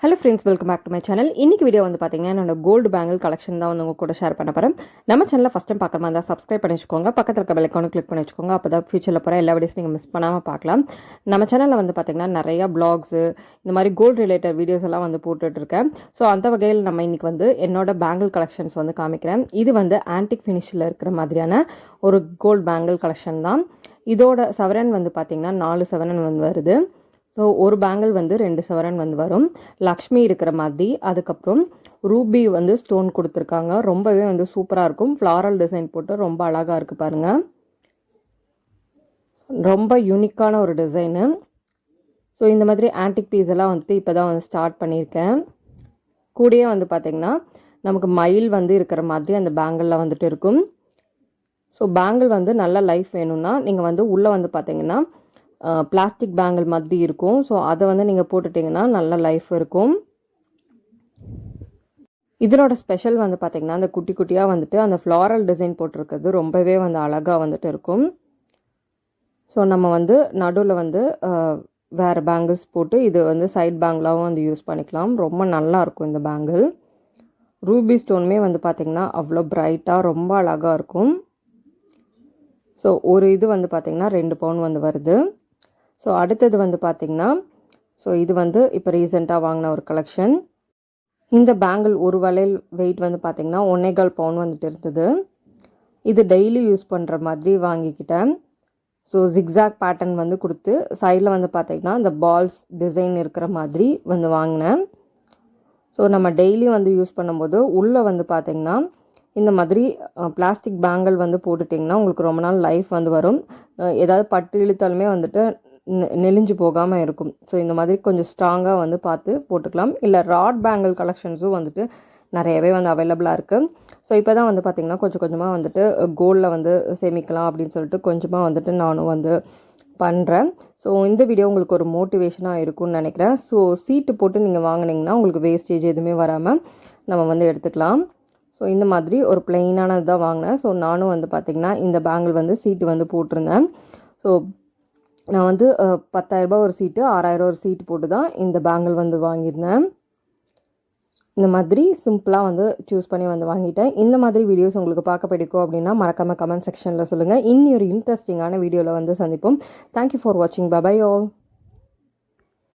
Hello friends, welcome back to my channel. இன்றைக்கி video வந்து பார்த்தீங்கன்னா என்னோட கோல்டு பேங்கிள் கலெக்ஷன் தான் வந்து உங்கள் கூட ஷேர் பண்ண போகிறேன். நம்ம சேனலில் ஃபஸ்ட் டைம் பார்க்குற மாதிரி தான் சப்ஸ்கிரைப் பண்ணி வச்சுக்கோங்க. பக்கத்தில் இருக்க பெல் ஐக்கானை கிளிக் பண்ணி வச்சுக்கோங்க. அப்போ தான் ஃபியூச்சரில் போகிற எல்லா வீடியோஸ் நீங்கள் மிஸ் பண்ணாமல் பார்க்கலாம். நம்ம சேனலில் வந்து பார்த்திங்கன்னா நிறையா ப்ளாக்ஸு இந்த மாதிரி கோல்டு ரிலேட்டட் வீடியோஸ் எல்லாம் வந்து போட்டுட்ருக்கேன். ஸோ அந்த வகையில் நம்ம இன்றைக்கி வந்து என்னோட பேங்கிள் கலெக்ஷன்ஸ் வந்து காமிக்கிறேன். இது வந்து ஆன்டிக் ஃபினிஷில் இருக்கிற மாதிரியான ஒரு கோல்டு பேங்கிள் கலெக்ஷன் தான். இதோட சவரன் வந்து பார்த்திங்கன்னா 4 சவரன் வந்து வருது. ஸோ ஒரு பேங்கிள் வந்து 2 சவரன் வந்து வரும். லக்ஷ்மி இருக்கிற மாதிரி, அதுக்கப்புறம் ரூபி வந்து ஸ்டோன் கொடுத்துருக்காங்க. ரொம்பவே வந்து சூப்பராக இருக்கும். ஃப்ளாரல் டிசைன் போட்டு ரொம்ப அழகாக இருக்குது பாருங்கள். ரொம்ப யூனிக்கான ஒரு டிசைனு. ஸோ இந்த மாதிரி ஆன்டிக் பீஸ் எல்லாம் வந்துட்டு இப்போ தான் வந்து ஸ்டார்ட் பண்ணியிருக்கேன். கூடயே வந்து பார்த்திங்கன்னா நமக்கு மயில் வந்து இருக்கிற மாதிரி அந்த பேங்கிளில் வந்துட்டு இருக்கும். ஸோ பேங்கிள் வந்து நல்ல லைஃப் வேணும்னா நீங்கள் வந்து உள்ளே வந்து பார்த்திங்கன்னா பிளாஸ்டிக் பேங்கிள் மாதிரி இருக்கும். ஸோ அதை வந்து நீங்கள் போட்டுட்டிங்கன்னா நல்ல லைஃப் இருக்கும். இதனோட ஸ்பெஷல் வந்து பார்த்திங்கன்னா அந்த குட்டி குட்டியாக வந்துட்டு அந்த ஃப்ளாரல் டிசைன் போட்டிருக்கிறது ரொம்பவே வந்து அழகாக வந்துட்டு இருக்கும். ஸோ நம்ம வந்து நடுவில் வந்து வேறு பேங்கிள்ஸ் போட்டு இது வந்து சைட் பேங்கிளாகவும் வந்து யூஸ் பண்ணிக்கலாம். ரொம்ப நல்லாயிருக்கும் இந்த பேங்கிள். ரூபி ஸ்டோனுமே வந்து பார்த்திங்கன்னா அவ்வளோ பிரைட்டாக ரொம்ப அழகாக இருக்கும். ஸோ ஒரு இது வந்து பார்த்திங்கன்னா 2 பவுன் வந்து வருது. ஸோ அடுத்தது வந்து பார்த்திங்கன்னா இது வந்து இப்போ ரீசெண்டாக வாங்கின ஒரு கலெக்ஷன். இந்த பேங்கிள் ஒரு வளையல் வெயிட் வந்து பார்த்திங்கன்னா 1.25 பவுன் வந்துட்டு இருந்தது. இது டெய்லி யூஸ் பண்ணுற மாதிரி வாங்கிக்கிட்டேன். ஸோ ஜிக்ஸாக் பேட்டர்ன் வந்து கொடுத்து சைடில் வந்து பார்த்திங்கன்னா இந்த பால்ஸ் டிசைன் இருக்கிற மாதிரி வந்து வாங்கினேன். ஸோ நம்ம டெய்லி வந்து யூஸ் பண்ணும்போது உள்ளே வந்து பார்த்திங்கன்னா இந்த மாதிரி பிளாஸ்டிக் பேங்கிள் வந்து போட்டுட்டிங்கன்னா உங்களுக்கு ரொம்ப நாள் லைஃப் வந்து வரும். ஏதாவது பட்டு இழுத்தாலுமே வந்துட்டு நெளிஞ்சு போகாமல் இருக்கும். ஸோ இந்த மாதிரி கொஞ்சம் ஸ்ட்ராங்காக வந்து பார்த்து போட்டுக்கலாம். இல்லை ராட் பேங்கிள் கலெக்ஷன்ஸும் வந்துட்டு நிறையவே வந்து அவைலபிளாக இருக்குது. ஸோ இப்போ தான் வந்து பார்த்திங்கன்னா கொஞ்சம் கொஞ்சமாக வந்துட்டு கோல்டில் வந்து சேமிக்கலாம் அப்படின்னு சொல்லிட்டு கொஞ்சமாக வந்துட்டு நானும் வந்து பண்ணுறேன். ஸோ இந்த வீடியோ உங்களுக்கு ஒரு மோட்டிவேஷனாக இருக்கும்னு நினைக்கிறேன். ஸோ சீட்டு போட்டு நீங்கள் வாங்கினீங்கன்னா உங்களுக்கு வேஸ்டேஜ் எதுவுமே வராமல் நம்ம வந்து எடுத்துக்கலாம். ஸோ இந்த மாதிரி ஒரு பிளெயினானது தான் வாங்கினேன். ஸோ நானும் வந்து பார்த்திங்கன்னா இந்த பேங்கிள் வந்து சீட்டு வந்து போட்டிருந்தேன். ஸோ நான் வந்து 10,000 ஒரு சீட்டு, 6,000 ஒரு சீட்டு போட்டு தான் இந்த பேங்கிள் வந்து வாங்கியிருந்தேன். இந்த மாதிரி சிம்பிளாக வந்து சூஸ் பண்ணி வந்து வாங்கிட்டேன். இந்த மாதிரி வீடியோஸ் உங்களுக்கு பார்க்க பிடிக்கும் அப்படின்னா மறக்காமல் கமெண்ட் செக்ஷனில் சொல்லுங்கள். இன்னொரு இன்ட்ரெஸ்டிங்கான வீடியோவில் வந்து சந்திப்போம். தேங்க்யூ ஃபார் வாட்சிங். Bye all.